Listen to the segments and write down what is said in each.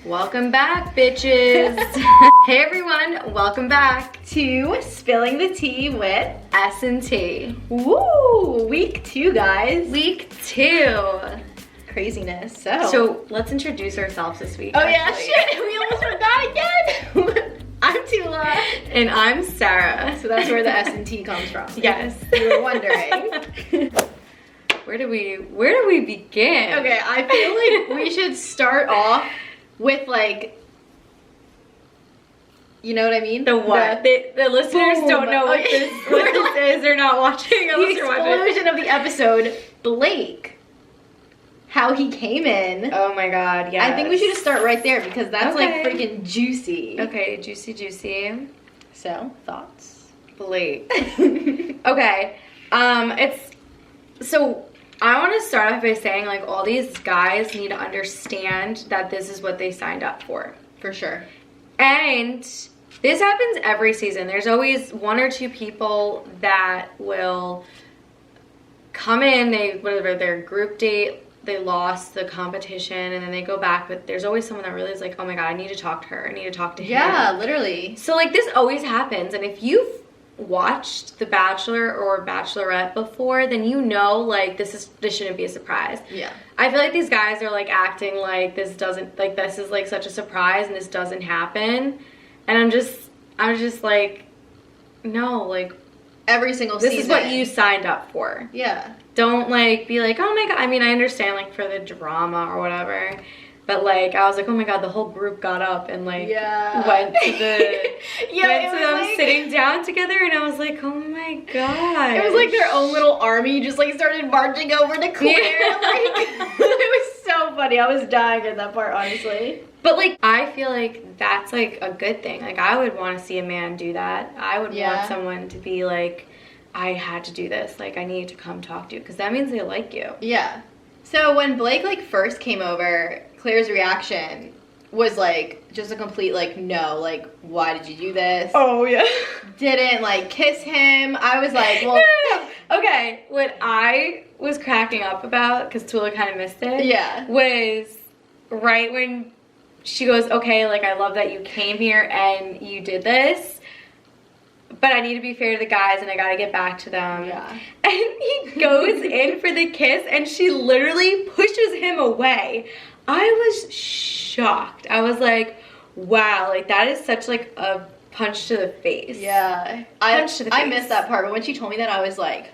Welcome back, bitches. Hey everyone, welcome back to Spilling the Tea with S&T. Woo! Week 2, guys. Week 2. Craziness. So let's introduce ourselves this week. Oh actually. Yeah, shit, we almost forgot again. I'm Tula. And I'm Sarah. So that's where the S&T comes from. Yes. You were wondering. Where do we begin? Okay, I feel like we should start off with like, you know what I mean? The what? The listeners don't know what this is. They're not watching. The explosion of the episode, Blake. How he came in. Oh my god, yeah. I think we should just start right there because that's like freaking juicy. Okay, juicy. So, thoughts? Blake. Okay, I want to start off by saying, like, all these guys need to understand that this is what they signed up for. For sure. And this happens every season. There's always one or two people that will come in, whatever, their group date, they lost the competition, and then they go back, but there's always someone that really is like, oh my god, I need to talk to her. I need to talk to him. Yeah, literally. So, like, this always happens, and if you've watched The Bachelor or Bachelorette before, then you know, like, this shouldn't be a surprise. Yeah. I feel like these guys are like acting like this is like such a surprise and this doesn't happen. And I'm just like, no, like, every single season. This is what you signed up for. Yeah. Don't like be like, oh my god. I mean, I understand like for the drama or whatever. But, like, I was like, oh my god, the whole group got up and, like, went to them sitting down together, and I was like, oh my god. It was like their own little army just, like, started marching over to Clare. Yeah. Like, it was so funny. I was dying at that part, honestly. But, like, I feel like that's, like, a good thing. Like, I would want to see a man do that. I would want someone to be like, I had to do this. Like, I need to come talk to you, because that means they like you. Yeah. So when Blake, like, first came over, Claire's reaction was, like, just a complete, like, no. Like, why did you do this? Oh, yeah. Didn't, like, kiss him. I was like, well... No. Okay, what I was cracking up about, because Tula kind of missed it, was right when she goes, okay, like, I love that you came here and you did this, but I need to be fair to the guys and I gotta get back to them. Yeah. And he goes in for the kiss and she literally pushes him away. I was shocked. I was like, wow, like, that is such, like, a punch to the face. Yeah. I missed that part, but when she told me that, I was like,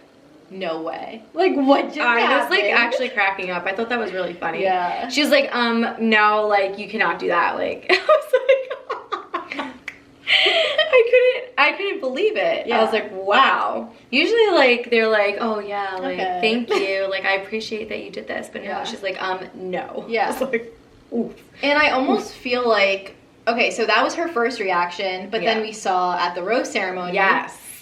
no way. Like, what just happened? I was, like, actually cracking up. I thought that was really funny. Yeah. She was like, no, like, you cannot do that. Like, I was like, I couldn't believe it. Yeah. I was like, wow. Usually, like, they're like, oh, yeah, like, thank you. Like, I appreciate that you did this. But no, she's like, no. Yeah. I was like, oof. And I almost feel like, okay, so that was her first reaction. But then we saw at the rose ceremony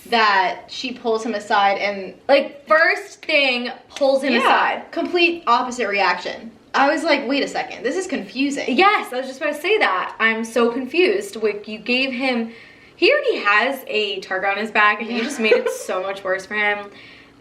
that she pulls him aside and, like, first thing, pulls him aside. Complete opposite reaction. I was like, wait a second, this is confusing. Yes, I was just about to say that. I'm so confused. Like, you gave him... He already has a target on his back, and you just made it so much worse for him.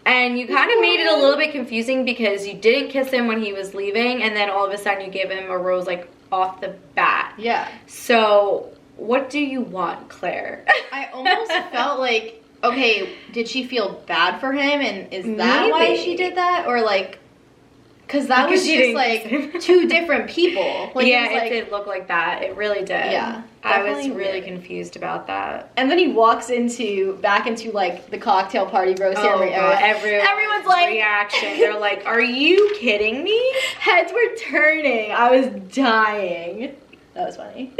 And you kind of made it a little bit confusing because you didn't kiss him when he was leaving, and then all of a sudden you gave him a rose, like, off the bat. Yeah. So, what do you want, Claire? I almost felt like, okay, did she feel bad for him, and is that why she did that? Or, like... Because that was just, like, two different people. Like, yeah, it did look like that. It really did. Yeah. I was really confused about that. And then he walks back into, like, the cocktail party rose ceremony. Everyone's like... reaction. They're like, are you kidding me? Heads were turning. I was dying. That was funny.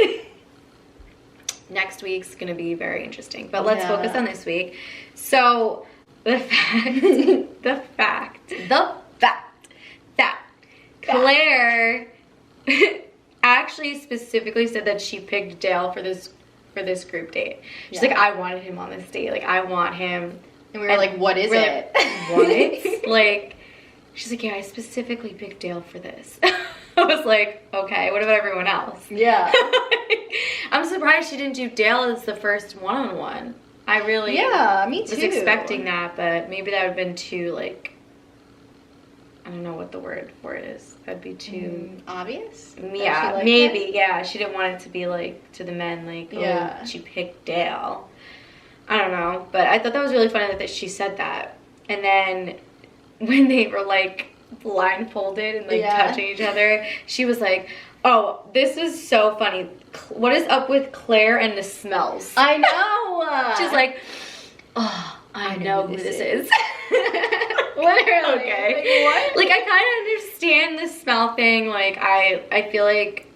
Next week's going to be very interesting. But let's focus on this week. So, the fact that Claire actually specifically said that she picked Dale for this group date. She's like, I wanted him on this date. Like, I want him. And we were like, what is it? Like, what? Like, she's like, yeah, I specifically picked Dale for this. I was like, okay, what about everyone else? Yeah. I'm surprised she didn't do Dale as the first one-on-one. I really me too. was expecting that, but maybe that would have been too, like, I don't know what the word for it is. That'd be too obvious. Yeah, maybe. Yeah, she didn't want it to be like to the men, like oh, she picked Dale. I don't know, but I thought that was really funny that she said that. And then when they were like blindfolded and like touching each other, she was like, "Oh, this was so funny. What is up with Claire and the smells?" I know. She's like, "Oh, I know who this is." Literally. Okay. Like, what? Like, I kind of understand the smell thing. Like, I feel like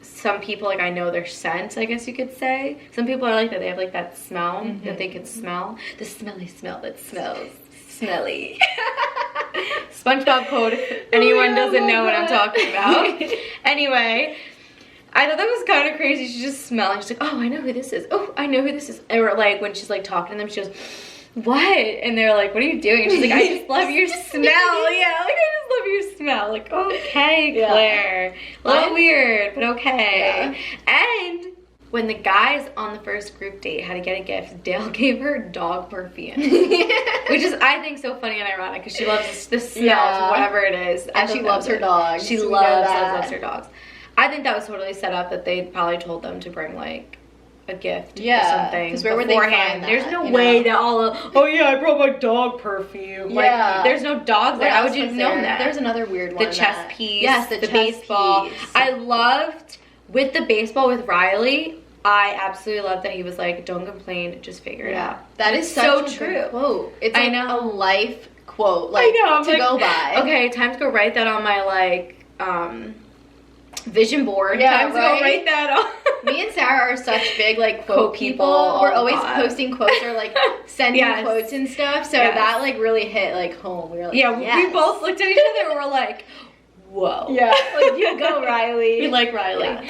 some people, like, I know their scent, I guess you could say. Some people are like that. They have, like, that smell that they can smell. The smelly smell that smells smelly. SpongeBob quote, if anyone doesn't know what I'm talking about. Anyway, I thought that was kind of crazy. She just smelled. She's like, "Oh, I know who this is. Oh, I know who this is." Or, like, when she's, like, talking to them, she goes, "What?" And they're like, "What are you doing?" And she's like, "I just love your smell." Yeah, like, "I just love your smell." Like, okay, Claire. A little weird, but okay. And when the guys on the first group date had to get a gift, Dale gave her dog perfume. Which is, I think, so funny and ironic because she loves the smell of whatever it is. And she loves her dogs. She loves her dogs. I think that was totally set up that they probably told them to bring, like, a gift or something. Because where would they find that? There's no way that oh yeah, I brought my dog perfume. Yeah. Like, there's no dogs there. How would you know that? There's another weird one. The chess piece. Yes, the baseball. Piece. I loved, with the baseball with Riley, I absolutely loved that he was like, "Don't complain, just figure it out." That is so true. Quote. It's like a life quote, like, to go by. Okay, time to go write that on my, like, vision board. Time to go write that on. Me and Sarah are such big, like, quote people. We're always posting quotes or, like, sending quotes and stuff. So that, like, really hit, like, home. We were like, we both looked at each other and we're like, whoa. Yeah, like, you go, Riley. We like Riley. Yeah.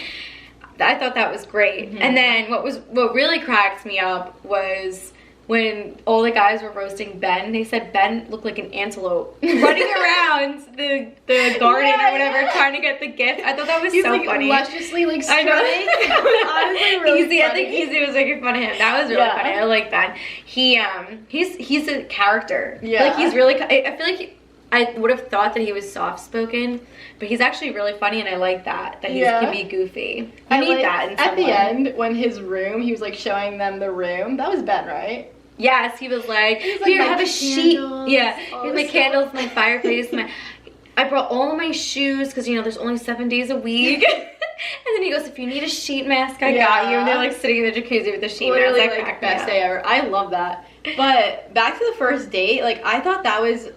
I thought that was great. And then what really cracked me up was when all the guys were roasting Ben. They said Ben looked like an antelope running around the garden or whatever, trying to get the gift. I thought that was so like, funny. Lusciously, like, strutting. Honestly, really Easy. funny. I think Easy was making fun of him. That was really funny. I like Ben. He's a character. Yeah. Like, he's really. I feel like I would have thought that he was soft-spoken, but he's actually really funny, and I like that he can be goofy. You need that in someone. At the end, when his room, he was, like, showing them the room. That was Ben, right? Yes, he was like, "Here, have a sheet." Yeah, here's my candles, my fireplace, I brought all of my shoes, because, you know, there's only 7 days a week. And then he goes, "If you need a sheet mask, I got you." And they're, like, sitting in the jacuzzi with the sheet mask. Like, best day ever. I love that. But back to the first date, like, I thought that was...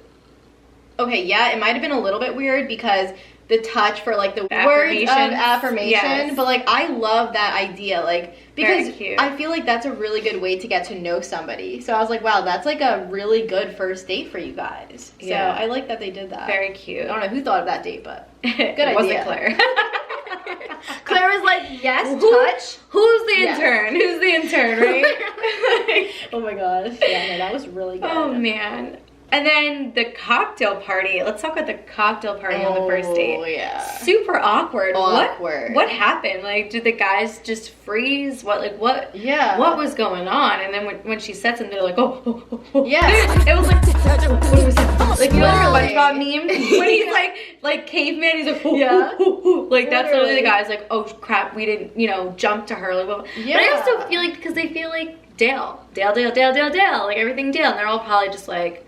Okay, yeah, it might have been a little bit weird because the touch for, like, the words of affirmation, but, like, I love that idea, like, because I feel like that's a really good way to get to know somebody. So I was like, wow, that's, like, a really good first date for you guys. So I like that they did that. Very cute. I don't know who thought of that date, but good idea. It wasn't Claire. Claire was like, yes, touch. Who's the intern? Who's the intern, right? Oh my gosh. Yeah, no, that was really good. Oh, man. And then the cocktail party. Let's talk about the cocktail party on the first date. Oh, yeah. Super awkward. What happened? Like, did the guys just freeze? What was going on? And then when she said something, they're like, oh. Yeah. It was like, what was it? Like, you know, like a SpongeBob meme? When he's like caveman, he's like, like, that's literally the guys like, oh crap, we didn't, you know, jump to her. Like, well. But I also feel like, because they feel like Dale. Like, everything Dale. And they're all probably just like,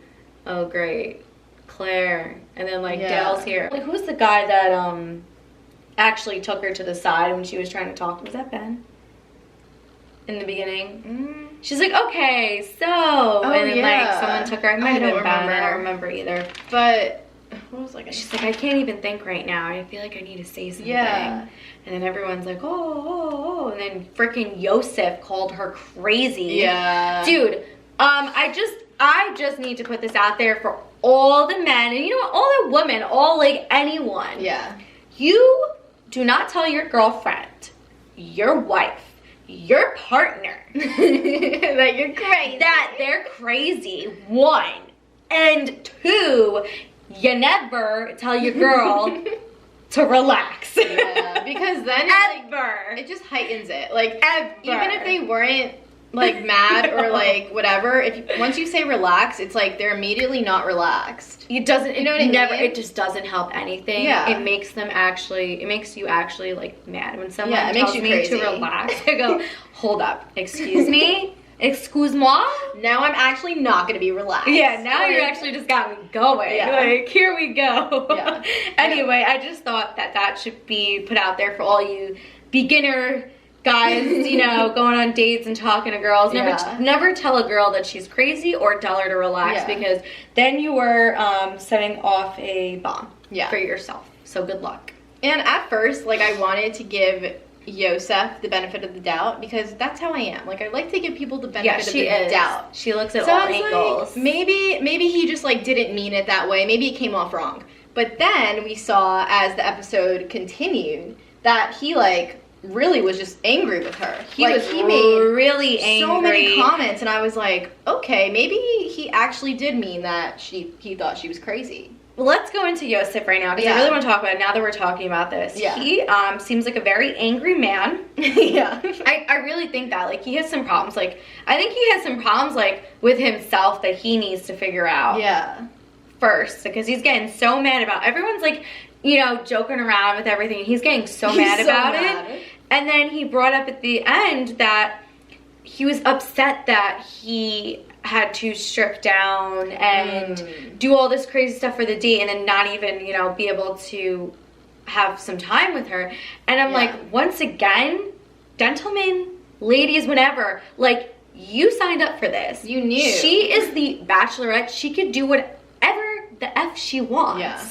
oh great, Claire, and then like Dale's here. Like, who's the guy that actually took her to the side when she was trying to talk? Was that Ben? In the begining, she's like, okay, so, and then like someone took her. It might have been Ben. I don't remember either. But what was like? She's like, I can't even think right now. I feel like I need to say something. Yeah. And then everyone's like, oh, and then freaking Yosef called her crazy. Yeah. Dude, I just need to put this out there for all the men, and you know what, all the women, all, like, anyone. Yeah. You do not tell your girlfriend, your wife, your partner that you're crazy. That they're crazy, 1. And 2, you never tell your girl to relax. Yeah, because then it just heightens it. Like, even if they weren't like mad or like whatever, once you say relax, it's like they're immediately not relaxed. It doesn't, you know what I mean? It just doesn't help anything. Yeah. It makes you actually like mad. When someone it tells makes you me crazy. to relax, I go, hold up, excuse me? Excuse-moi? Now I'm actually not gonna be relaxed. Yeah, now you actually just got me going. Yeah. Like, here we go. Yeah. Anyway, I just thought that should be put out there for all you beginner guys, you know, going on dates and talking to girls. Never tell a girl that she's crazy or tell her to relax, because then you were setting off a bomb for yourself. So good luck. And at first, like, I wanted to give Yosef the benefit of the doubt, because that's how I am. Like, I like to give people the benefit of the doubt. She looks at all angles. Like, maybe he just like didn't mean it that way. Maybe it came off wrong. But then we saw, as the episode continued, that he like really was just angry with her. He made really angry. So many comments, and I was like, okay, maybe he actually did mean that he thought she was crazy. Well, let's go into Yosef right now, because I really want to talk about it now that we're talking about this. Yeah. He seems like a very angry man. Yeah. I really think that. Like, he has some problems. Like, I think he has some problems, like, with himself that he needs to figure out. Yeah. First, because he's getting so mad about, everyone's like, you know, joking around with everything. He's getting so mad about it. And then he brought up at the end that he was upset that he had to strip down and do all this crazy stuff for the date, and then not even, you know, be able to have some time with her. And I'm like, once again, gentlemen, ladies, whenever, like, you signed up for this. You knew. She is the Bachelorette. She could do whatever the F she wants. Yeah.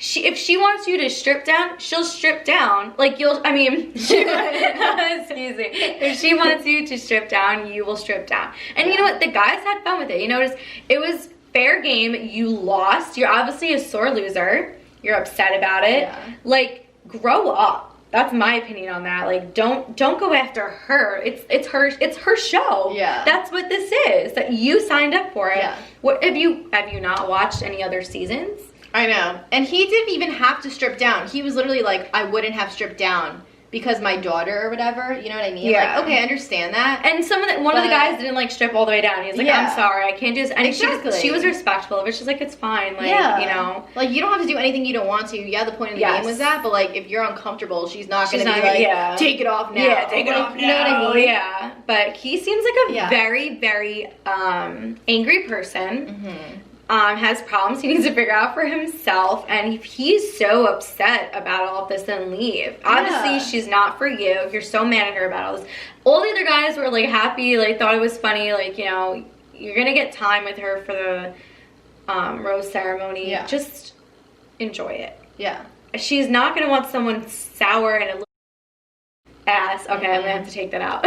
If she wants you to strip down, she'll strip down. Like, excuse me. If she wants you to strip down, you will strip down. And you know what? The guys had fun with it. You notice it was fair game. You lost. You're obviously a sore loser. You're upset about it. Yeah. Like, grow up. That's my opinion on that. Like, don't go after her. It's her show. Yeah. That's what this is. That you signed up for it. Yeah. What have you not watched any other seasons? I know. And he didn't even have to strip down. He was literally like, I wouldn't have stripped down because my daughter or whatever. You know what I mean? Yeah. Like, okay, I understand that. And one of the guys didn't like strip all the way down. He's like, I'm sorry, I can't do this. And exactly. she was respectful of it. She's like, it's fine. Like, you know. Like, you don't have to do anything you don't want to. Yeah, the point of the game was that. But, like, if you're uncomfortable, she's not going to be like, take it off now. Yeah, take it off now. You know what I mean? Yeah. But he seems like a very, very angry person. Mm-hmm. Has problems he needs to figure out for himself, and if he's so upset about all of this, then leave. Obviously, she's not for you. If you're so mad at her about all this, all the other guys were like happy, like thought it was funny, like, you know, you're gonna get time with her for the rose ceremony. Yeah. Just enjoy it. Yeah. She's not gonna want someone sour and a little ass. Okay, I'm gonna have to take that out.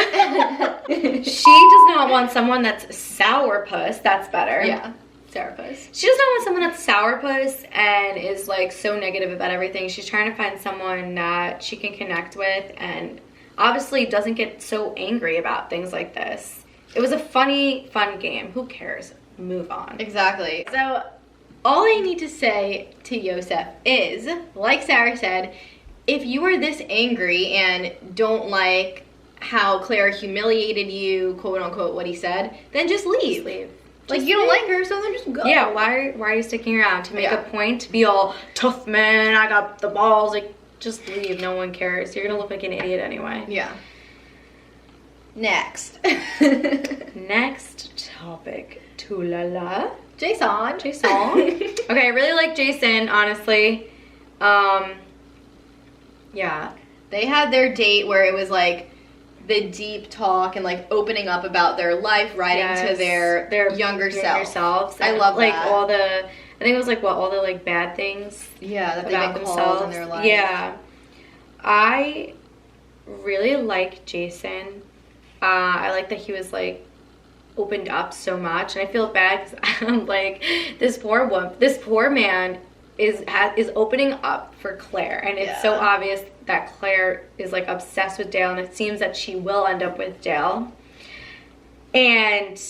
She does not want someone that's sourpuss. That's better. Yeah. Sourpuss. She does not want someone that's sourpuss and is like so negative about everything. She's trying to find someone that she can connect with and obviously doesn't get so angry about things like this. It was a fun game. Who cares? Move on. Exactly. So all I need to say to Yosef is, like Sarah said, if you are this angry and don't like how Claire humiliated you, quote unquote, what he said, then just leave. Just leave. Like, you don't like her, so then just go. Yeah, why are you sticking around? To make a point? To be all tough man, I got the balls. Like, just leave. No one cares. You're gonna look like an idiot anyway. Yeah. Next. Next topic. Tulala. Jason. Okay, I really like Jason, honestly. Yeah. They had their date where it was like the deep talk and like opening up about their life, writing to their younger selves. I love like that. all the, I think it was like all the like bad things. Yeah, that about they've been called in their life. Yeah, I really like Jason. I like that he was like opened up so much, and I feel bad because I'm like this poor man is opening up for Claire, and it's so obvious that Claire is like obsessed with Dale, and it seems that she will end up with Dale. And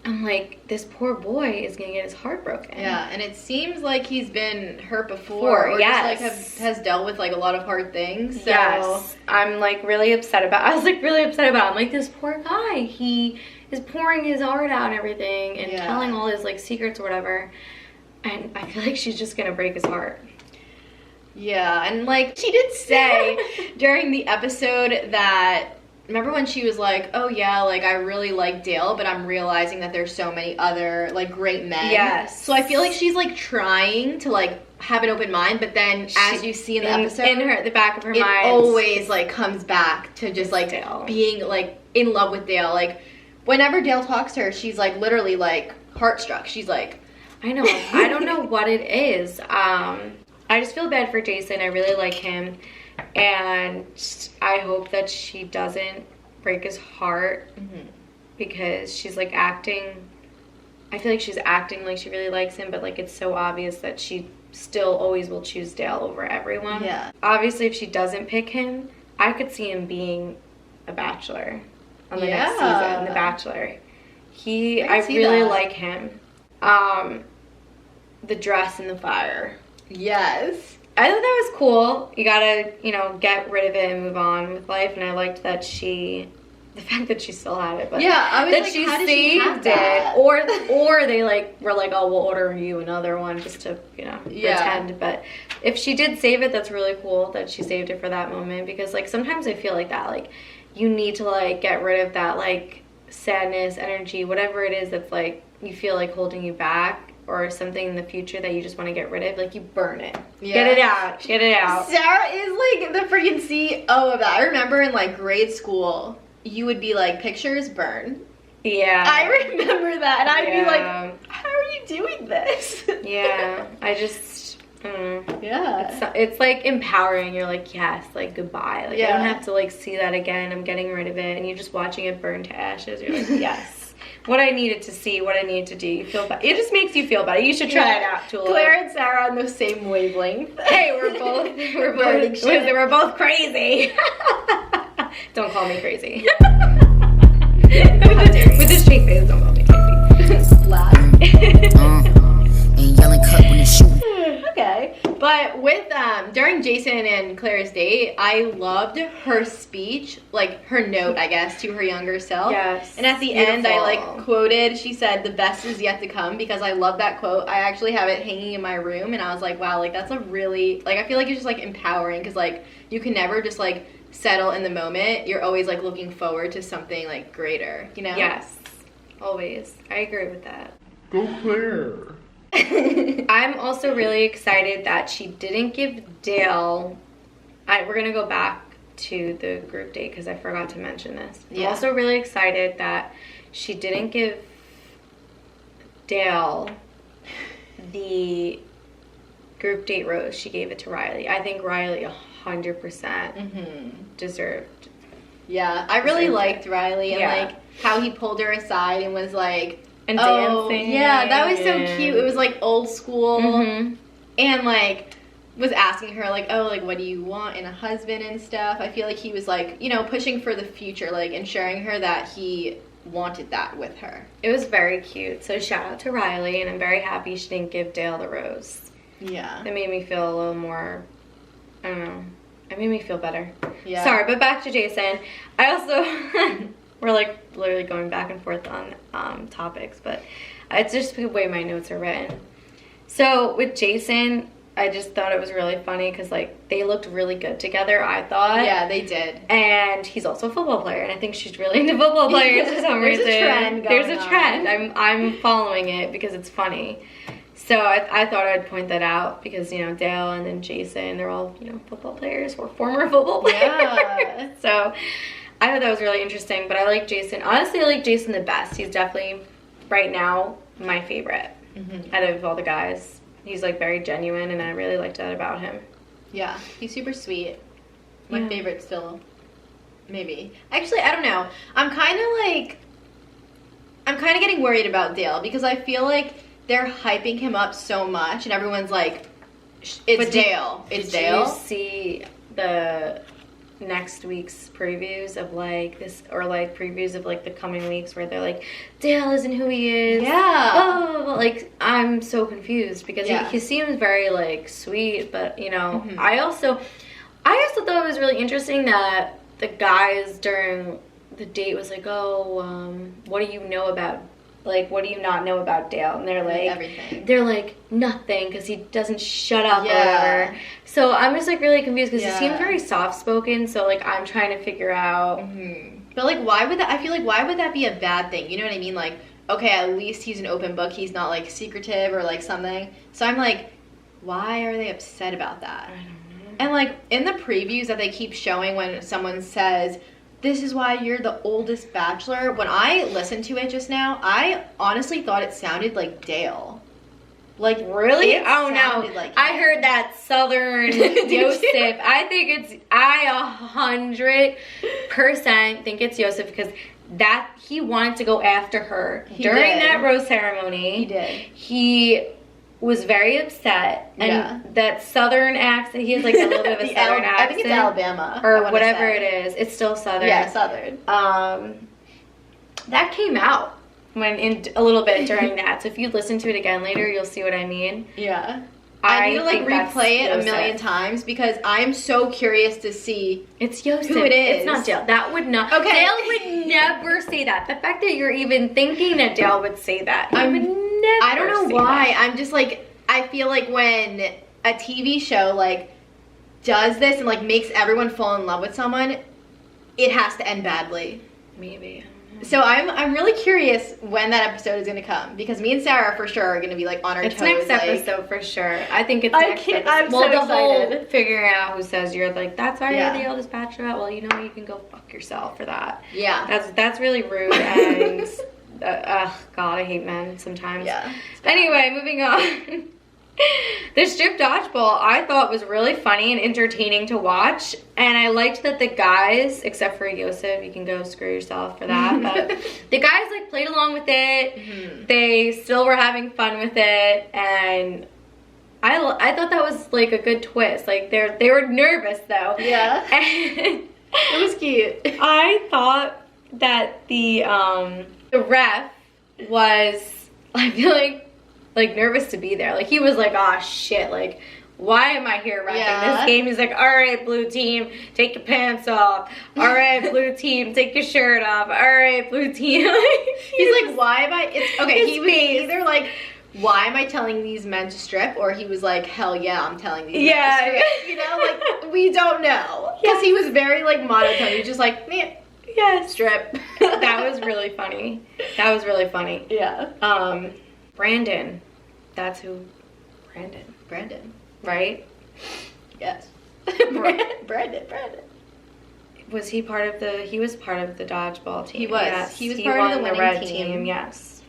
I'm like, this poor boy is gonna get his heart broken. Yeah, and it seems like he's been hurt before. Or yes. just, like, has dealt with, like, a lot of hard things. So. Yes. I'm, like, really upset about it. I was, like, really upset about it. I'm like, this poor guy. He is pouring his heart out and everything and telling all his, like, secrets or whatever. And I feel like she's just gonna break his heart. Yeah, and, like, she did say during the episode that... Remember when she was like, oh yeah, like, I really like Dale, but I'm realizing that there's so many other, like, great men. Yes. So I feel like she's, like, trying to, like, have an open mind, but then as you see in the episode... In the back of her mind. It always, like, comes back to just, like, Dale. Being, like, in love with Dale. Like, whenever Dale talks to her, she's, like, literally, like, heartstruck. She's like... I know. I don't know what it is. I just feel bad for Jason. I really like him. And I hope that she doesn't break his heart because she's like acting, I feel like she's acting like she really likes him, but like it's so obvious that she still always will choose Dale over everyone. Yeah. Obviously, if she doesn't pick him, I could see him being a bachelor on the next season, The Bachelor. I really like him. The dress in the fire. Yes. I thought that was cool. You gotta, you know, get rid of it and move on with life. And I liked that the fact that she still had it, but yeah, I was that like, she how did saved she have that? it, or they like were like, oh, we'll order you another one just to, you know, pretend. But if she did save it, that's really cool that she saved it for that moment, because like sometimes I feel like that, like you need to like get rid of that like sadness, energy, whatever it is that's like you feel like holding you back. Or something in the future that you just want to get rid of, like you burn it. Yeah. Get it out. Sarah is like the freaking CEO of that. I remember in like grade school, you would be like, pictures burn. Yeah. I remember that, and I'd be like, how are you doing this? Yeah. I just, yeah. It's like empowering. You're like, yes, like goodbye. Like I don't have to like see that again. I'm getting rid of it, and you're just watching it burn to ashes. You're like, yes. What I needed to see, what I needed to do. You feel better. It just makes you feel better. You should try it out, Tula. Claire and Sarah on the same wavelength. Hey, we're both crazy. Don't call me crazy. With this straight face, don't call me crazy. Laugh. And yelling cut when it's shooting. Okay, but with during Jason and Claire's date, I loved her speech, like her note, I guess, to her younger self. Yes. And at the end, I like quoted. She said, "The best is yet to come," because I love that quote. I actually have it hanging in my room, and I was like, wow, like that's a really like I feel like it's just like empowering, because like you can never just like settle in the moment. You're always like looking forward to something like greater, you know? Yes, always. I agree with that. Go Claire. I'm also really excited that she didn't give Dale. We're gonna go back to the group date because I forgot to mention this. Yeah. I'm also really excited that she didn't give Dale the group date rose. She gave it to Riley. I think Riley 100% deserved. Yeah, I really liked Riley and like how he pulled her aside and was like. And dancing. Yeah, that was so cute. It was like old school, and like was asking her like, oh, like what do you want in a husband and stuff. I feel like he was like, you know, pushing for the future, like ensuring her that he wanted that with her. It was very cute. So shout out to Riley, and I'm very happy she didn't give Dale the rose. Yeah, that made me feel a little more, I don't know, it made me feel better. Yeah, sorry, but back to Jason. I also we're like literally going back and forth on topics, but it's just the way my notes are written. So with Jason, I just thought it was really funny because like they looked really good together, I thought. Yeah, they did. And he's also a football player, and I think she's really into football players for some reason. There's a trend. I'm following it because it's funny. So I thought I'd point that out because, you know, Dale and then Jason, they're all, you know, football players or former football players. Yeah. So I thought that was really interesting, but I like Jason. Honestly, I like Jason the best. He's definitely, right now, my favorite out of all the guys. He's, like, very genuine, and I really liked that about him. Yeah, he's super sweet. My favorite still, maybe. Actually, I don't know. I'm kind of getting worried about Dale because I feel like they're hyping him up so much, and everyone's like, it's Dale. It's Dale. Did you see the next week's previews of like this, or like previews of like the coming weeks where they're like, Dale isn't who he is. Yeah. Oh, like I'm so confused because he seems very like sweet, but you know, I also thought it was really interesting that the guys during the date was like, oh, what do you know about, like, what do you not know about Dale? And they're like, everything. They're like, nothing, because he doesn't shut up or whatever. So I'm just like really confused because he seems very soft-spoken, so like I'm trying to figure out. But like, why would that, I feel like, why would that be a bad thing? You know what I mean? Like, okay, at least he's an open book, he's not like secretive or like something. So I'm like, why are they upset about that? I don't know. And like in the previews that they keep showing when someone says, this is why you're the oldest bachelor, when I listened to it just now, I honestly thought it sounded like Dale. Like, really? Oh no, like I heard that Southern Yosef. I think I 100% think it's Yosef because that he wanted to go after her during that rose ceremony. He did. He was very upset, and that Southern accent, he has like a little bit of a Southern accent. I think it's Alabama. Or whatever it is. It's still Southern. Yeah, Southern. That came out when in a little bit during that. So if you listen to it again later, you'll see what I mean. Yeah. I need to like replay it a million times because I'm so curious to see it's Yosef. Who it is. It's not Dale. That would not. Okay. Dale would never say that. The fact that you're even thinking that Dale would say that, I would never. I don't know why. That. I'm just like, I feel like when a TV show like does this and like makes everyone fall in love with someone, it has to end badly. Maybe. So I'm really curious when that episode is gonna come because me and Sarah for sure are gonna be like on our toes. It's next episode for sure. I think it's next episode. I'm so excited. Whole figuring out who says you're like, that's why you're the oldest bachelorette. Well, you know, you can go fuck yourself for that. Yeah. That's really rude and God, I hate men sometimes. Yeah. Anyway, moving on. The strip dodgeball I thought was really funny and entertaining to watch, and I liked that the guys, except for Yosef, you can go screw yourself for that, but the guys like played along with it. They still were having fun with it, and I thought that was like a good twist. Like they were nervous though. Yeah. And it was cute. I thought that the ref was, I feel like nervous to be there. Like he was like, oh shit, like why am I here reffing this game? He's like, all right, blue team, take your pants off. All right, blue team, take your shirt off. All right, blue team. He's like, why am I? It's okay. He was either like, why am I telling these men to strip? Or he was like, hell yeah, I'm telling these men to strip. You know, like we don't know because he was very like monotone. He was just like, man. Yes. Strip. That was really funny. That was really funny. Yeah. Brandon. That's who. Brandon. Right? Yes. Brandon. Was he part of the? He was part of the dodgeball team. He was. Yes. He was part of the winning red team. Yes.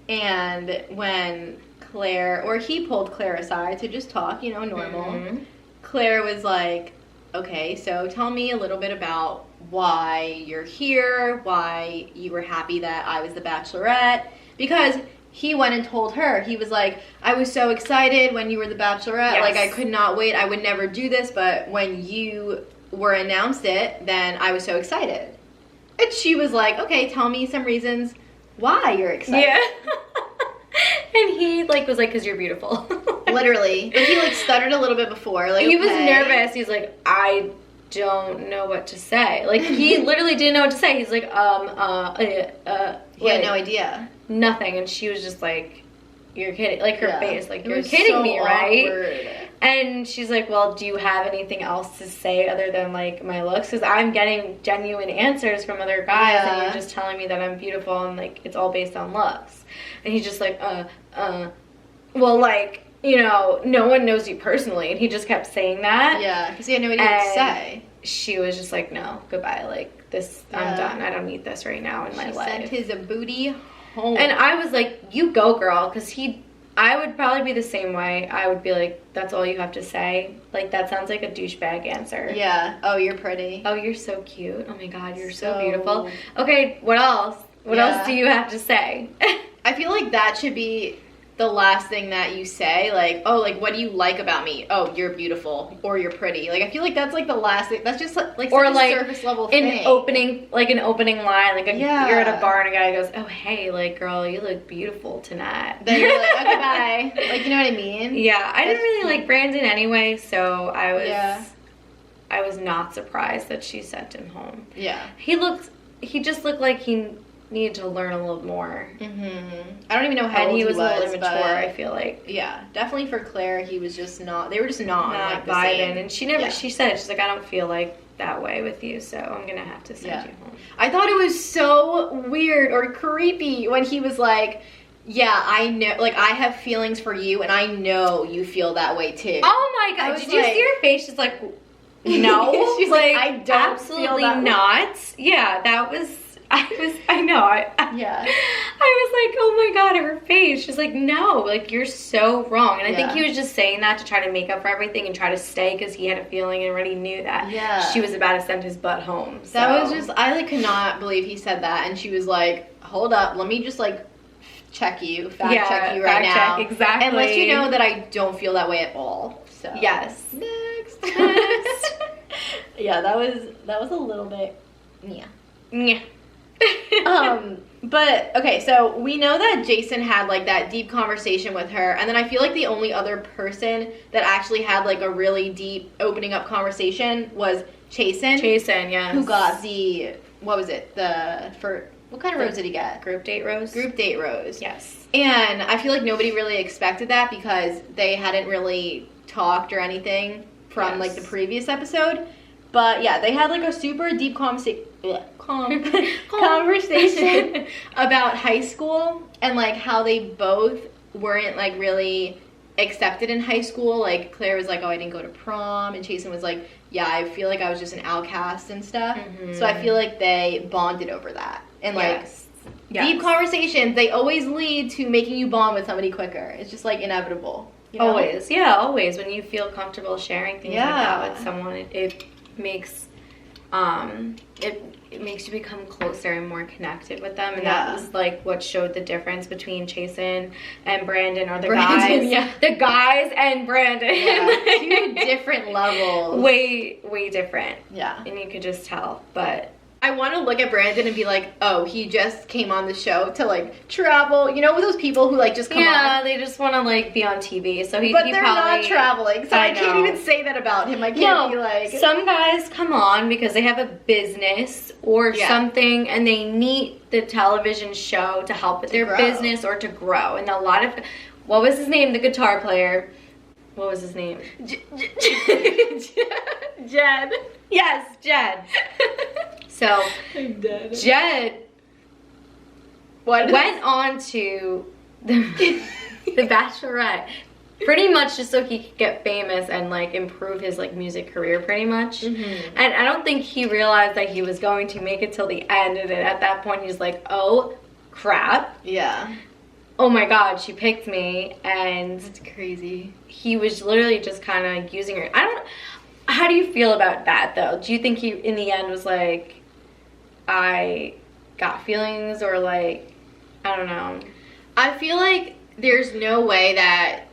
And when Claire, or he pulled Claire aside to just talk, you know, normal. Claire was like, okay, so tell me a little bit about why you're here, why you were happy that I was the Bachelorette, because he went and told her. He was like, I was so excited when you were the Bachelorette, like I could not wait, I would never do this, but when you were announced it, then I was so excited. And she was like, okay, tell me some reasons why you're excited. Yeah. And he like was like, because you're beautiful. Literally. But he like stuttered a little bit before. Like he was nervous. He's like, I don't know what to say. Like he literally didn't know what to say. He's like, he had no idea. Nothing. And she was just like, you're kidding. Like her face, like, you're kidding kidding me, right? Awkward. And she's like, well, do you have anything else to say other than like my looks? Because I'm getting genuine answers from other guys and you're just telling me that I'm beautiful and like it's all based on looks. And he's just like, well, like, you know, no one knows you personally. And he just kept saying that. Yeah, because he had no idea what to say. She was just like, no, goodbye. Like, this, I'm done. I don't need this right now in my life. She sent his booty home. And I was like, you go, girl. Because I would probably be the same way. I would be like, that's all you have to say. Like, that sounds like a douchebag answer. Yeah. Oh, you're pretty. Oh, you're so cute. Oh my God, you're so beautiful. Okay, what else? What else do you have to say? I feel like that should be the last thing that you say, like, oh, like, what do you like about me? Oh, you're beautiful, or you're pretty. Like, I feel like that's like the last thing. That's just like or such like a surface level thing. an opening line, like you're at a bar and a guy goes, oh hey, like girl, you look beautiful tonight. Then you're like, okay, bye. Like, you know what I mean? Yeah, I didn't really like Brandon anyway, so I was not surprised that she sent him home. Yeah. He just looked like he needed to learn a little more. I don't even know how old he was a little immature, but I feel like. Yeah, definitely for Claire, he was just not. They were just not like the vibing. same. And she said it. She's like, I don't feel like that way with you, so I'm gonna have to send you home. I thought it was so weird or creepy when he was like, yeah, I know, like, I have feelings for you, and I know you feel that way too. Oh my god! Did you see her face? She's like, no. She's like, I don't absolutely feel that not. way. Yeah, that was. I know. Yeah. I was like, oh my god, her face. She's like, no, like, you're so wrong. And I think he was just saying that to try to make up for everything and try to stay because he had a feeling and already knew that she was about to send his butt home. So. That was just, I like could not believe he said that. And she was like, hold up, let me just like check you, fact check you right now. Exactly. And let you know that I don't feel that way at all. So yes. Next. Yeah, that was a little bit Yeah. But okay, so we know that Jason had like that deep conversation with her, and then I feel like the only other person that actually had like a really deep opening up conversation was Chasen. Chasen, yes. Who got the, what was it? What kind of rose did he get? Group date rose? Group date rose. Yes. And I feel like nobody really expected that because they hadn't really talked or anything from like the previous episode. But yeah, they had like a super deep conversation about high school and like how they both weren't like really accepted in high school. Like Claire was like, oh, I didn't go to prom, and Chasen was like, yeah, I feel like I was just an outcast and stuff. So I feel like they bonded over that. And like deep conversations, they always lead to making you bond with somebody quicker. It's just like inevitable. You know? Always. Yeah, always. When you feel comfortable sharing things like that with someone, it makes it makes you become closer and more connected with them, and that was like what showed the difference between Chasen and Brandon, or the guys and Brandon. Two different levels. Way different. Yeah. And you could just tell. But I want to look at Brandon and be like, oh, he just came on the show to like travel. You know, with those people who like just come on. Yeah, they just want to like be on TV. So but they're not traveling, so I can't even say that about him. I can't be like. Some guys come on because they have a business or something, and they need the television show to help with their business or to grow. And a lot of, what was his name? The guitar player. What was his name? Jed. Yes, Jed. So, Jed went on to the Bachelorette pretty much just so he could get famous and like improve his like music career pretty much. And I don't think he realized that he was going to make it till the end, and at that point he's like, oh crap. Yeah. Oh my god, she picked me. And it's crazy. He was literally just kind of using her. How do you feel about that though? Do you think he in the end was like, I got feelings, or like, I don't know. I feel like there's no way that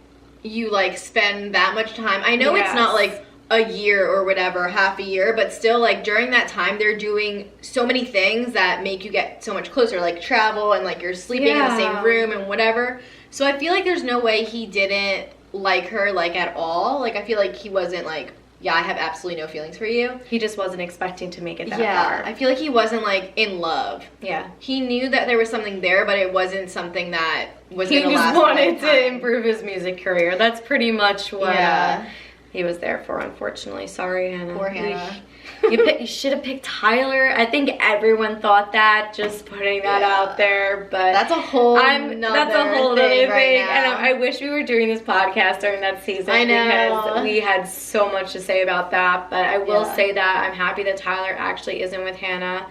you like spend that much time. I know it's not like a year or whatever, half a year, but still like during that time they're doing so many things that make you get so much closer, like travel and like you're sleeping in the same room and whatever. So I feel like there's no way he didn't like her like at all. Like I feel like he wasn't like, yeah, I have absolutely no feelings for you. He just wasn't expecting to make it that far. I feel like he wasn't like in love. Yeah. He knew that there was something there, but it wasn't something that was going to last. He just wanted to improve his music career. That's pretty much what he was there for, unfortunately. Sorry, Hannah. Poor Hannah. You should have picked Tyler. I think everyone thought that, just putting that out there, but that's a whole other thing. And I wish we were doing this podcast during that season. I know. Because we had so much to say about that, but I will say that I'm happy that Tyler actually isn't with Hannah,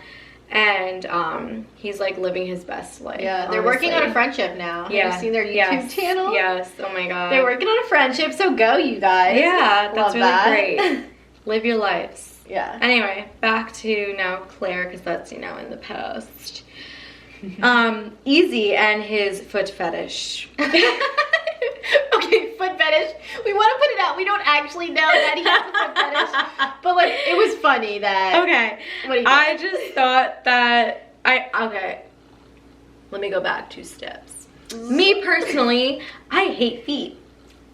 and he's like living his best life. Yeah, they're working on a friendship now. Have you seen their YouTube channel? Yes. Oh my god. They're working on a friendship, so go you guys. Yeah, that's really great. Live your lives. Yeah. Anyway, back to now Claire, because that's, in the past. Easy and his foot fetish. Okay, foot fetish. We want to put it out. We don't actually know that he has a foot fetish, but like it was funny that. Okay. What do you I just thought that okay. Let me go back 2 steps. Me personally, I hate feet.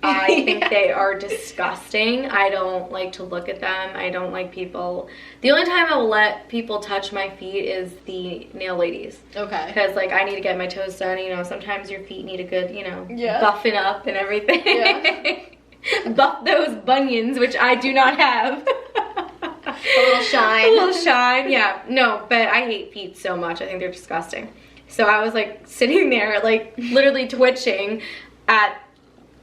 I think they are disgusting. I don't like to look at them. I don't like people. The only time I will let people touch my feet is the nail ladies. Okay. Because like I need to get my toes done. You know, sometimes your feet need a good, you know, Yeah. buffing up and everything. Yeah. Buff those bunions, which I do not have. A little shine. A little shine, yeah. No, but I hate feet so much. I think they're disgusting. So I was like sitting there, like literally twitching at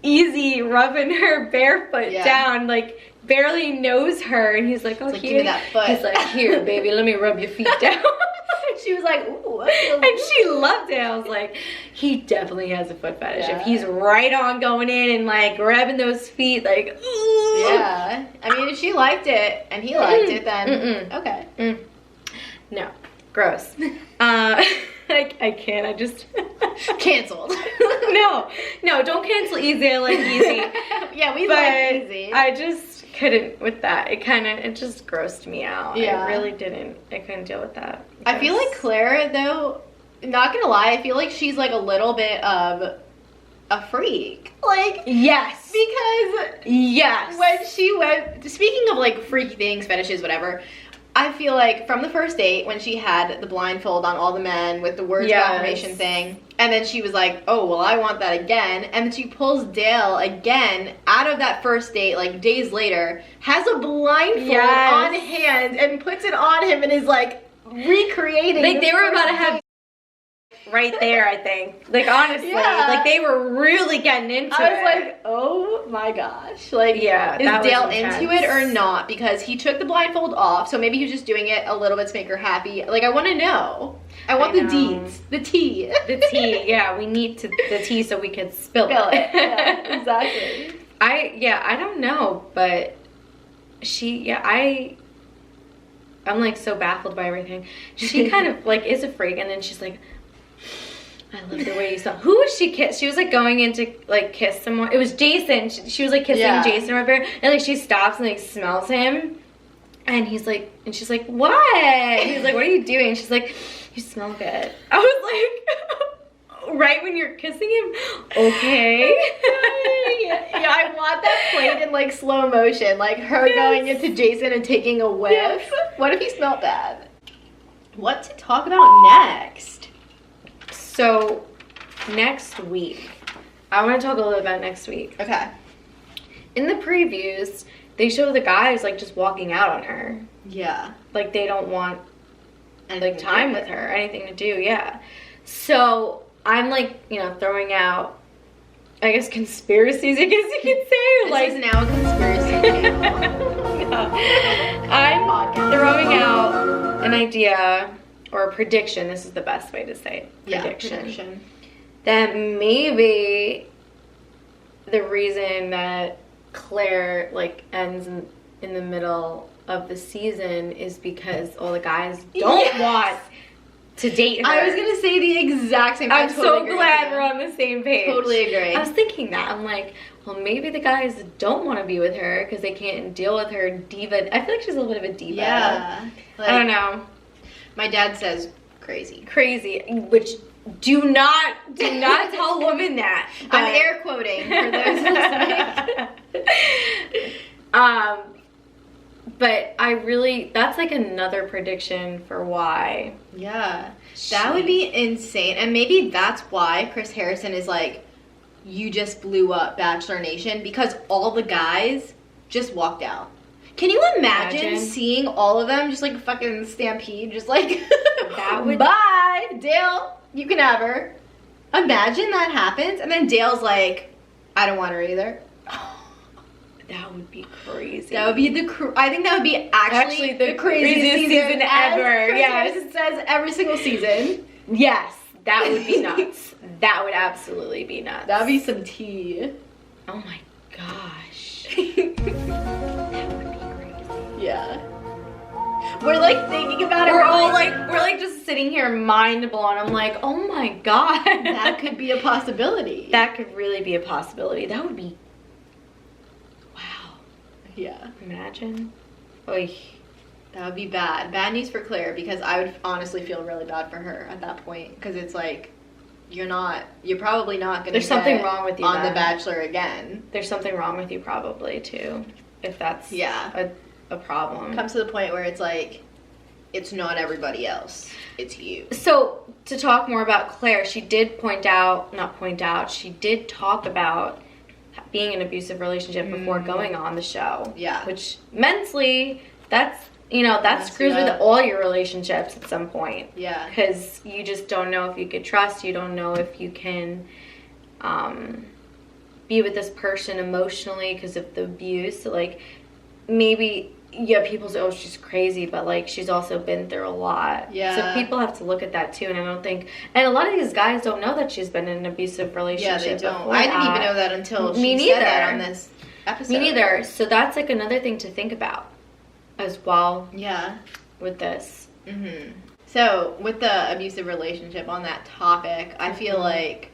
Easy rubbing her barefoot down, like barely knows her, and he's like, "Oh, like, here." give me that foot. He's like, "Here, baby, let me rub your feet down." She was like, ooh. And she loved it. I was like, he definitely has a foot fetish. Yeah. If he's right on going in and like grabbing those feet, like, ooh. Yeah. I mean, if she liked it and he liked it, then okay. No, gross. I can't. I just Canceled. no, don't cancel Easy. I like Easy. Yeah, we But like Easy. I just couldn't with that. It just grossed me out. Yeah. I really didn't. I couldn't deal with that. I feel like Claire, though, not gonna lie, I feel like she's like a little bit of a freak. Like, yes. because Yes. when she went, speaking of like freaky things, fetishes, whatever, I feel like from the first date when she had the blindfold on all the men with the words of affirmation thing, and then she was like, oh, well, I want that again, and then she pulls Dale again out of that first date, like days later, has a blindfold on hand and puts it on him and is like recreating. Like they were about to have right there, I think. Like honestly, like they were really getting into it. I was like, oh my gosh. Like, yeah, is Dale intense. into it or not? Because he took the blindfold off, so maybe he was just doing it a little bit to make her happy. Like, I want to know. I want the deeds. The tea. The tea, yeah. We need the tea so we can spill it. Yeah, exactly. I don't know, but I'm like so baffled by everything. She kind of like is a freak, and then she's like, I love the way you saw. Who was she kiss? She was like going in to like kiss someone. It was Jason. She was like kissing Jason or whatever, and like she stops and like smells him, and he's like, and she's like, what? And he's like, what are you doing? And she's like, you smell good. I was like, right when you're kissing him, okay. Yeah, I want that played in like slow motion, like her going into Jason and taking a whiff. Yes. What if he smelled bad? What to talk about next? So, next week, I want to talk a little bit about next week. Okay. In the previews, they show the guys like just walking out on her. Yeah. Like they don't want Anything like time with her, anything to do, yeah. So I'm like, you know, throwing out, I guess, conspiracies, I guess you could say. This like is now a conspiracy channel. No. I'm throwing out an idea or a prediction. This is the best way to say it. Prediction. That maybe the reason that Claire like ends in the middle of the season is because all the guys don't want to date her. I was gonna say the exact same. I'm totally so agree glad with we're on the same page. Totally agree. I was thinking that. I'm like, well, maybe the guys don't want to be with her because they can't deal with her diva. I feel like she's a little bit of a diva. Yeah. Like, I don't know. My dad says crazy. Crazy. Which do not tell women that. I'm air quoting for those listening. But I really, that's like another prediction for why. Yeah. That would be insane. And maybe that's why Chris Harrison is like, you just blew up Bachelor Nation, because all the guys just walked out. Can you imagine seeing all of them just like fucking stampede, just like, that would... bye, Dale, you can have her. Imagine that happens, and then Dale's like, I don't want her either. That would be crazy. That would be I think that would be actually the craziest season ever. Yes, it says every single season. Yes, that would be nuts. That would absolutely be nuts. That would be some tea. Oh my gosh. That would be crazy. Yeah. We're like thinking about it. We're like just sitting here mind blown. I'm like, oh my God. That could be a possibility. That could really be a possibility. That would be, wow. Yeah. Imagine. Oy. That would be bad. Bad news for Claire, because I would honestly feel really bad for her at that point. Because it's like, you're probably not going to There's something wrong with you on then. The Bachelor again. There's something wrong with you probably too, if that's a problem. It comes to the point where it's like, it's not everybody else, it's you. So to talk more about Claire, she did she did talk about being in an abusive relationship before going on the show. Yeah. Which mentally, that screws with all your relationships at some point. Yeah. Because you just don't know if you could trust, you don't know if you can be with this person emotionally because of the abuse. So, like, maybe, people say, oh, she's crazy, but, like, she's also been through a lot. Yeah. So people have to look at that, too, and and a lot of these guys don't know that she's been in an abusive relationship. Yeah, they don't. I didn't even know that until Me she said that on this episode. Me neither. So that's, like, another thing to think about as well. Yeah. With this. Mm-hmm. So, with the abusive relationship, on that topic, I feel like,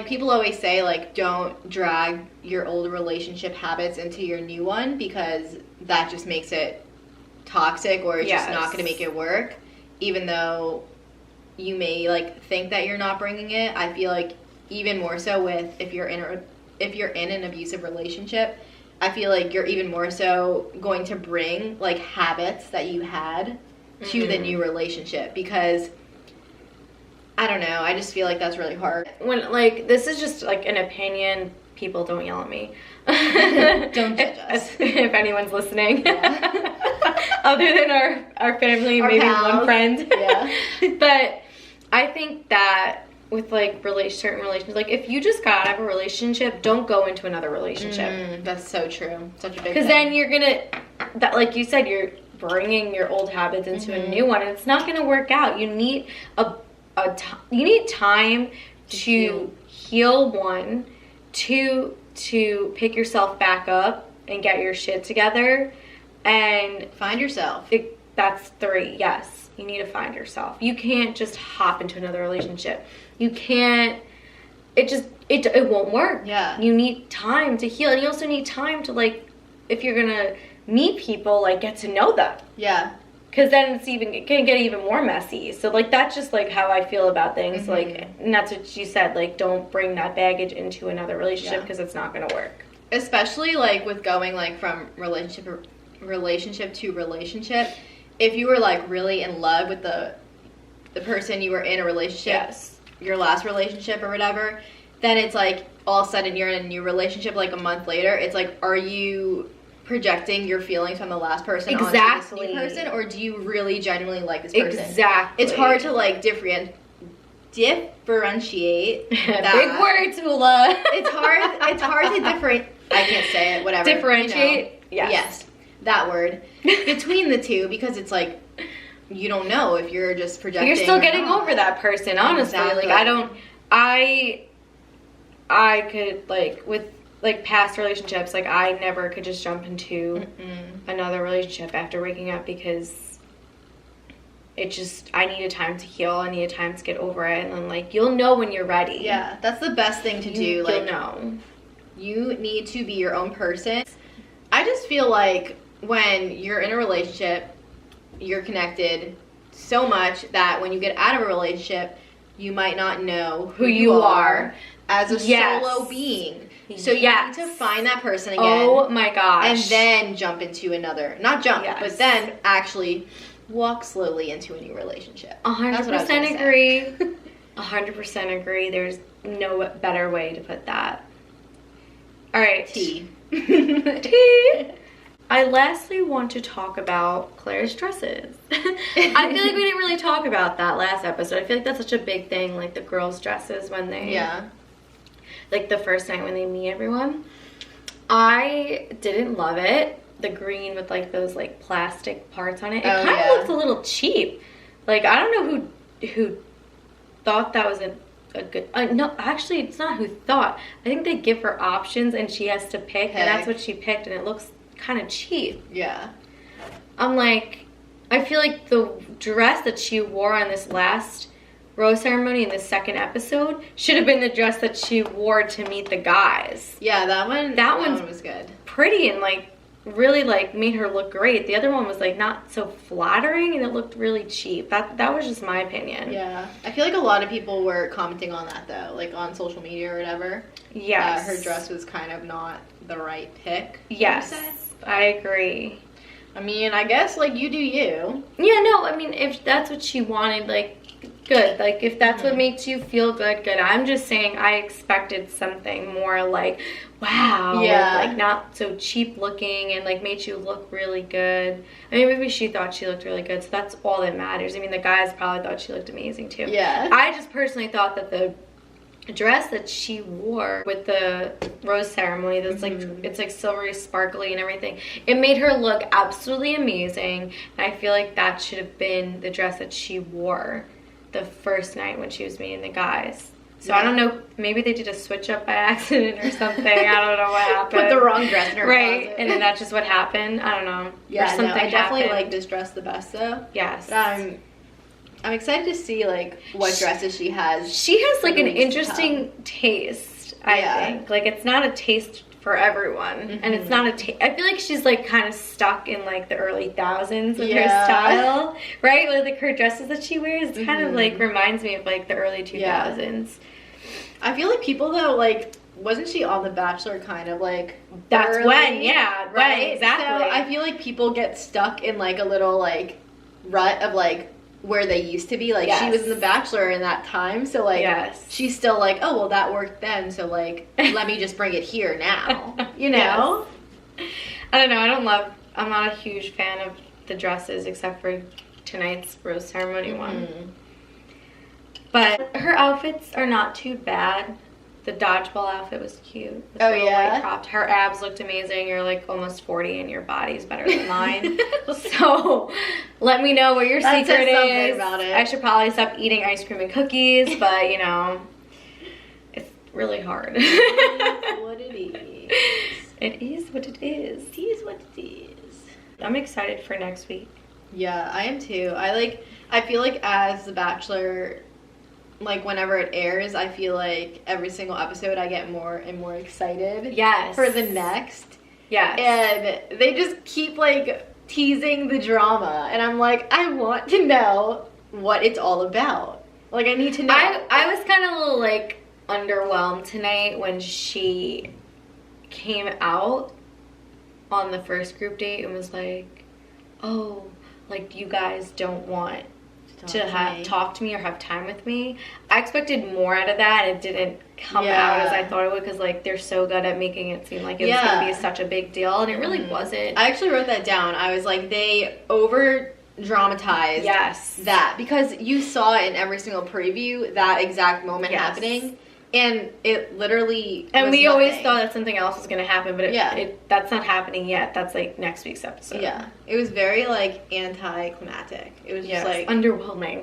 people always say, like, don't drag your old relationship habits into your new one, because that just makes it toxic, or it's just not going to make it work. Even though you may, like, think that you're not bringing it, I feel like even more so with if you're in an abusive relationship, I feel like you're even more so going to bring, like, habits that you had to the new relationship, because I don't know, I just feel like that's really hard. When, like, this is just, like, an opinion, people don't yell at me. Don't judge us. If anyone's listening. Yeah. Other than our family, our maybe pals. one friend. Yeah. But I think that with, like, certain relations, like, if you just got out of a relationship, don't go into another relationship. That's so true. Such a big thing. Because then you're gonna, like you said, you're bringing your old habits into a new one, and it's not gonna work out. You need you need time to heal, one, two, to pick yourself back up and get your shit together, and find yourself. That's 3. Yes, you need to find yourself. You can't just hop into another relationship. You can't. It won't work. Yeah. You need time to heal, and you also need time to, like, if you're gonna meet people, like, get to know them. Yeah. Because then it can get even more messy. So, like, that's just, like, how I feel about things. Like, and that's what you said. Like, don't bring that baggage into another relationship, because it's not going to work. Especially, like, with going, like, from relationship to relationship. If you were, like, really in love with the person you were in a relationship, your last relationship or whatever, then it's, like, all of a sudden you're in a new relationship, like, a month later. It's, like, are you projecting your feelings from the last person onto this new person, or do you really genuinely like this person? Exactly. It's hard to, like, differentiate that. Big words, Hula. It's hard to differentiate. I can't say it, whatever. Differentiate? You know. Yes. That word. Between the two, because it's like, you don't know if you're just projecting. You're still getting over that person, honestly. Exactly. Like, I could, like, with, like, past relationships, like, I never could just jump into another relationship after breaking up, because I needed time to heal. I needed time to get over it, and then, like, you'll know when you're ready. Yeah, that's the best thing to do. You'll like, know. You need to be your own person. I just feel like when you're in a relationship, you're connected so much that when you get out of a relationship, you might not know who you are as a solo being. So you need to find that person again. Oh my gosh. And then jump into another. Not jump, but then actually walk slowly into a new relationship. 100% agree. 100% agree. There's no better way to put that. All right. Tea. I lastly want to talk about Claire's dresses. I feel like we didn't really talk about that last episode. I feel like that's such a big thing, like the girls' dresses when they... Yeah. Like the first night when they meet everyone. I didn't love it. The green with, like, those, like, plastic parts on it. It kind of looks a little cheap. Like, I don't know who thought that was a good... no, actually, it's not who thought. I think they give her options and she has to pick. And that's what she picked, and it looks kind of cheap. Yeah. I'm like, I feel like the dress that she wore on this last rose ceremony in the second episode should have been the dress that she wore to meet the guys. Yeah, that one was good. Pretty and like really like made her look great. The other one was like not so flattering and it looked really cheap. That was just my opinion. Yeah, I feel like a lot of people were commenting on that though, like on social media or whatever. Yes. Her dress was kind of not the right pick. Yes, I agree. I mean, I guess like you do you. Yeah, no, I mean if that's what she wanted, like good. Like if that's what makes you feel good. I'm just saying I expected something more like, wow, like not so cheap looking and like made you look really good. I mean, maybe she thought she looked really good, so that's all that matters. I mean, the guys probably thought she looked amazing too. Yeah. I just personally thought that the dress that she wore with the rose ceremony, that's like it's like silvery sparkly and everything, it made her look absolutely amazing. And I feel like that should have been the dress that she wore the first night when she was meeting the guys. So I don't know, maybe they did a switch up by accident or something. I don't know what happened. Put the wrong dress in her closet. And then that's just what happened. I don't know. Yeah, or something I definitely happened. like this dress the best though. Yes. But I'm excited to see like what dresses she has. She has like an interesting taste, I think. Like it's not a taste for everyone, and it's not a I feel like she's like kind of stuck in like the early thousands with her style, right? Like her dresses that she wears, it's kind of like reminds me of like the early 2000s. Yeah. I feel like people though, like, wasn't she on The Bachelor kind of like that's early, when, right? When, exactly. So I feel like people get stuck in like a little like rut of like where they used to be. Like she was in The Bachelor in that time, so like she's still like, oh well, that worked then, so like let me just bring it here now, you know. I don't know, I'm not a huge fan of the dresses except for tonight's rose ceremony one, but her outfits are not too bad. The dodgeball outfit was cute. White cropped. Her abs looked amazing. You're like almost 40 and your body's better than mine. So let me know what your secret is. About it. I should probably stop eating ice cream and cookies, but you know, it's really hard. What it is. It is what it is. It is what it is. I'm excited for next week. Yeah, I am too. I feel like as The Bachelor, like whenever it airs, I feel like every single episode I get more and more excited for the next. And they just keep like teasing the drama and I'm like, I want to know what it's all about. Like I need to know. I was kind of a little like underwhelmed tonight when she came out on the first group date and was like, oh, like you guys don't want to talk to me or have time with me. I expected more out of that. It didn't come out as I thought it would because like they're so good at making it seem like it was going to be such a big deal, and it really wasn't. I actually wrote that down. I was like, they over dramatized that because you saw in every single preview that exact moment happening. And it literally and was we nothing. always thought that something else was going to happen, but that's not happening yet. That's like next week's episode. Yeah. It was very like anticlimactic. It was just like underwhelming.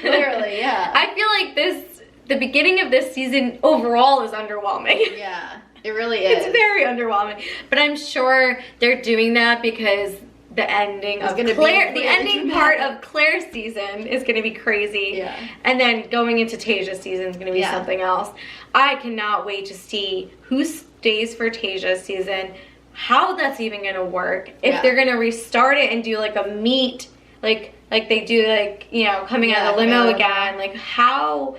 Literally, I feel like the beginning of this season overall is underwhelming. Yeah. It really is. It's very underwhelming. But I'm sure they're doing that because the ending of Clare, the ending part of Clare's season is going to be crazy. Yeah. And then going into Tasia's season is going to be something else. I cannot wait to see who stays for Tasia's season, how that's even going to work, if they're going to restart it and do like a meet, like they do like, you know, coming out of the limo again, like how,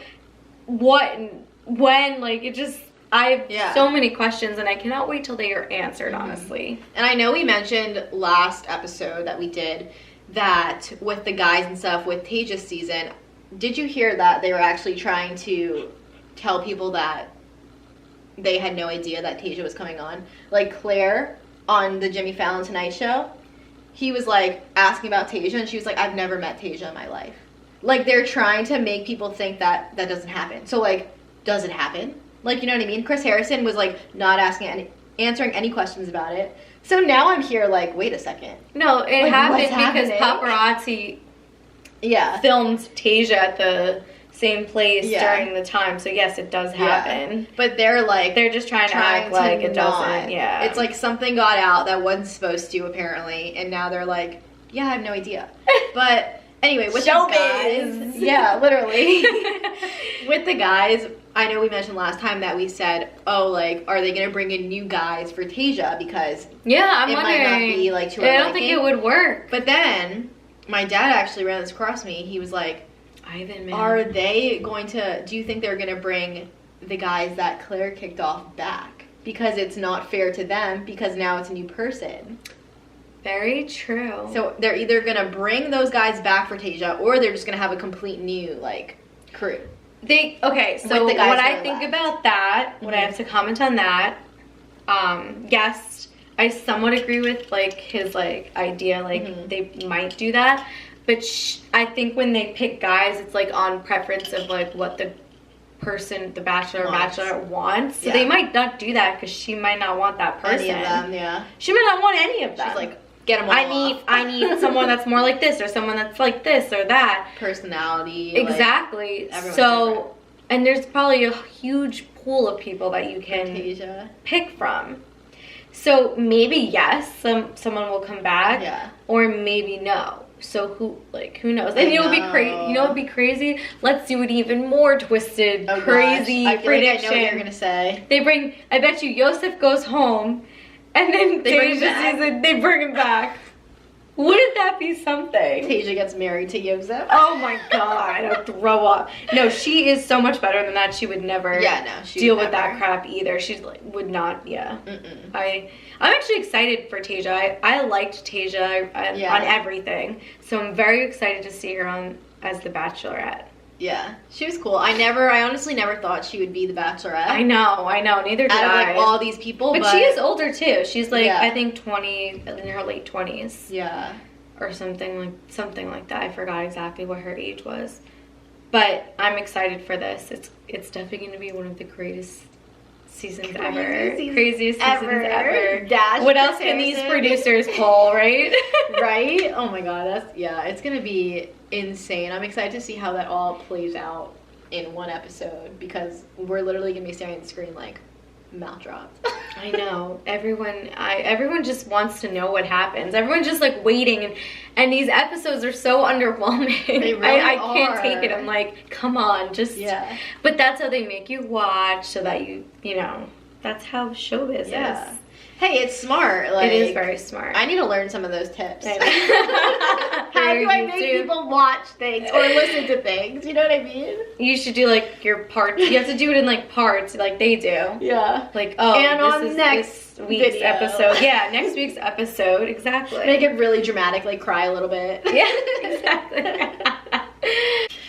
what, when, like it just... I have so many questions, and I cannot wait till they are answered, honestly. And I know we mentioned last episode that we did that with the guys and stuff with Tasia's season, did you hear that they were actually trying to tell people that they had no idea that Tasia was coming on? Like Claire on the Jimmy Fallon Tonight Show, he was like asking about Tasia, and she was like, I've never met Tasia in my life. Like they're trying to make people think that that doesn't happen. So like, does it happen? Like, you know what I mean? Chris Harrison was, like, not answering any questions about it. So now I'm here, like, wait a second. No, it happened because paparazzi filmed Tasia at the same place during the time. So, yes, it does happen. But they're, like... They're just trying to act like it doesn't. Yeah. It's like something got out that wasn't supposed to, apparently. And now they're, like, Yeah, I have no idea. But anyway, with Showbiz. the guys, yeah, literally. With the guys, I know we mentioned last time that we said, oh, like, are they gonna bring in new guys for Tasia because I'm it wondering. might not be like to our I don't think it would work. But then my dad actually ran this across me. He was like, Ivan, man. are they going to? Do you think they're gonna bring the guys that Claire kicked off back because it's not fair to them because now it's a new person? Very true. So they're either gonna bring those guys back for Tasia, or they're just gonna have a complete new like crew. So With the guys what who I are think left. about that, what I have to comment on that, yes, I somewhat agree with like his like idea, like they might do that, but I think when they pick guys, it's like on preference of like what the person, the bachelor or bachelorette wants. So they might not do that because she might not want that person. Any of them, yeah. She might not want any of them. She's like, get them all I need someone that's more like this or someone that's like this or that. Personality. Exactly. Like, so, and there's probably a huge pool of people that you can Tasia. pick from. So maybe yes, someone will come back, or maybe no. So who knows? And it would be crazy. You know, it'd be crazy. Let's do an even more twisted, crazy I feel prediction. like I know what you're gonna say. They bring. I bet you Yosef goes home, and then They bring him back. they bring him back. Wouldn't that be something? Tasia gets married to Yosef. Oh my god, I'll throw up. No, she is so much better than that. She would never deal with that crap either. She's like, would not, I'm actually excited for Tasia. I liked Tasia on everything. So I'm very excited to see her on as the Bachelorette. Yeah, she was cool. I honestly never thought she would be the Bachelorette. I know. Neither did Out of, I. like, all these people, but she is older too. She's like, Yeah. I think 20, in her late 20s. Yeah. Or something like that. I forgot exactly what her age was. But I'm excited for this. It's definitely going to be one of the greatest seasons ever. Craziest seasons ever. Dash what else can these producers pull, right? Right? Oh my god, it's going to be insane. I'm excited to see how that all plays out in one episode because we're literally going to be staring at the screen like mouth dropped. I know. Everyone just wants to know what happens. Everyone's just like waiting, and these episodes are so underwhelming. They really I can't take it. I'm like, come on, just But that's how they make you watch, so that you know, that's how showbiz is. Hey, it's smart. Like, it is very smart. I need to learn some of those tips. I know. How do I make people watch things or listen to things? You know what I mean? You should do like your parts. You have to do it in like parts, like they do. Yeah. Like, and this on is next this week's video. episode. Yeah, next week's episode. Exactly. Make it really dramatic, like cry a little bit. Yeah, exactly.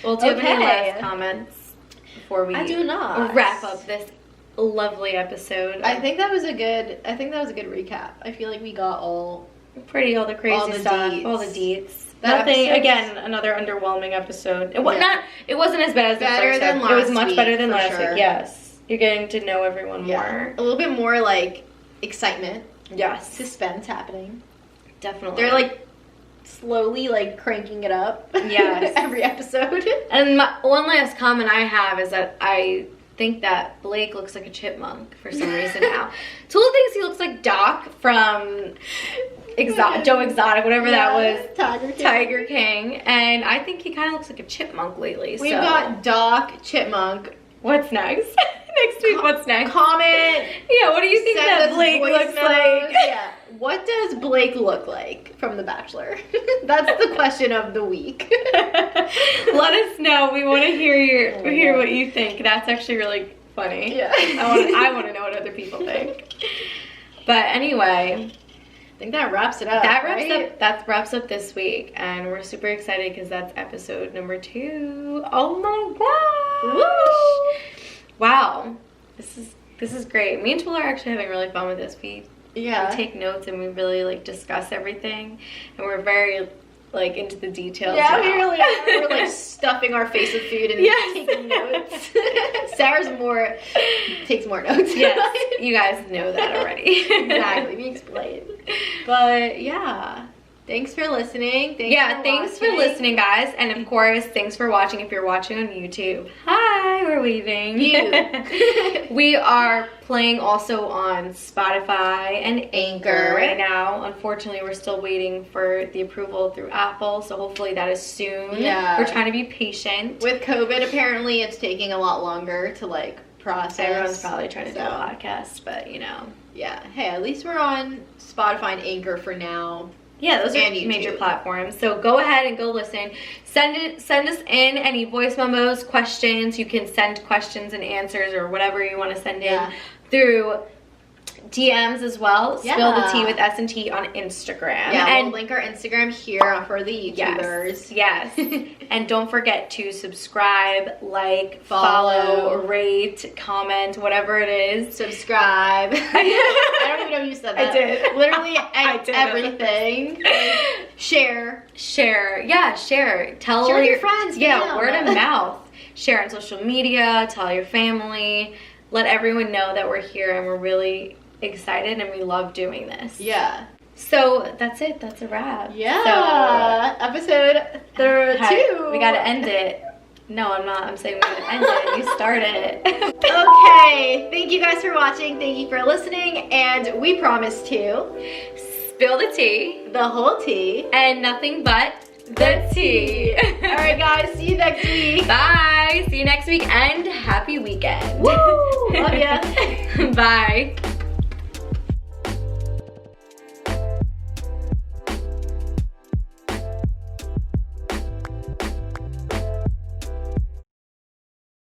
Well, do you have any last comments before we I do not. wrap up this lovely episode? I think that was a good recap. I feel like we got all the crazy stuff, all the deets. Nothing. Again, another underwhelming episode. It wasn't as bad as the first episode. It was much better than last week. Yes, you're getting to know everyone more. A little bit more like excitement. Yes, suspense happening. Definitely. They're like slowly like cranking it up. Yes, every episode. And one last comment I have is that I think that Blake looks like a chipmunk for some reason now. Tula thinks he looks like Doc from Joe Exotic, whatever that was. Tiger King. And I think he kind of looks like a chipmunk lately. We've got Doc, Chipmunk. What's next? Next week, what's next? Comment. Yeah, what do you think that Blake looks like? Yeah. What does Blake look like from The Bachelor? That's the question of the week. Let us know. We want to hear what you think. That's actually really funny. Yeah. I want to know what other people think. But anyway, I think that wraps it up. That wraps up this week, and we're super excited because that's episode number 2. Oh my gosh! Woo! Wow, this is great. Me and Tula are actually having really fun with this. We take notes and we really like discuss everything, and we're very like into the details. Yeah, we really are. We're like stuffing our face with food and taking notes. Sarah's takes more notes. Yes, you guys know that already. Exactly, we explained. But yeah, Thanks for listening. Thanks for listening, guys. And of course, thanks for watching if you're watching on YouTube. Hi, we're waving. We are playing also on Spotify and Anchor right now. Unfortunately, we're still waiting for the approval through Apple, so hopefully that is soon. Yeah. We're trying to be patient. With COVID, apparently it's taking a lot longer to like process. Everyone's probably trying to do a podcast, but you know. Yeah. Hey, at least we're on Spotify and Anchor for now. Yeah, those are major platforms. So go ahead and go listen. Send us in any voice memos, questions. You can send questions and answers or whatever you want to send in through DMs as well. Spill the tea with S&T on Instagram. Yeah, and we'll link our Instagram here for the YouTubers. Yes. And don't forget to subscribe, like, follow, rate, comment, whatever it is. Subscribe. I don't even know if you said that. I did. Literally everything. Share. Yeah, share. Tell share with your friends. Yeah, word of mouth. Share on social media. Tell your family. Let everyone know that we're here and we're really excited and we love doing this. Yeah. So that's it. That's a wrap. Yeah. So, episode 32. We gotta end it. No, I'm not. I'm saying we gotta end it. You start it. Okay. Thank you guys for watching. Thank you for listening. And we promise to spill the tea. The whole tea. And nothing but the tea. All right, guys. See you next week. Bye. See you next week and happy weekend. Woo! Love ya. Bye.